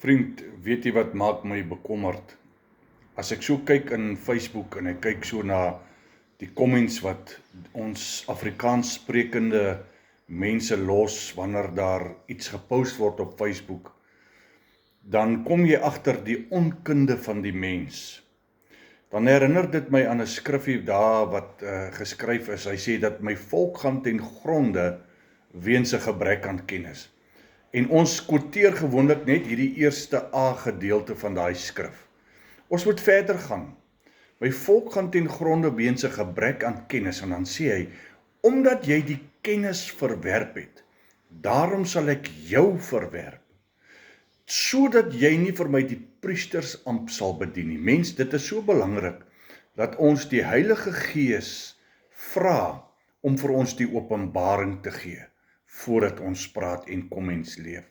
Vriend, weet jy wat maak my bekommerd? As ek so kyk in Facebook en ek kyk so na die comments wat ons Afrikaans sprekende mense los wanneer daar iets gepost word op Facebook, dan kom jy agter die onkunde van die mens. Dan herinner dit my aan 'n skrifgie daar wat geskryf is. Hy sê dat my volk gaan ten gronde weens 'n gebrek aan kennis. En ons quoteer gewoonlik net hierdie eerste A gedeelte van daai skrif. Ons moet verder gaan. My volk gaan ten gronde weens 'n gebrek aan kennis, en dan sê hy, omdat jy die kennis verwerp het, daarom sal ek jou verwerp, sodat jy nie vir my die priestersampt sal bedien nie. Mens, dit is so belangrik dat ons die Heilige Gees vra om vir ons die openbaring te gee voordat ons praat en kom mens leef.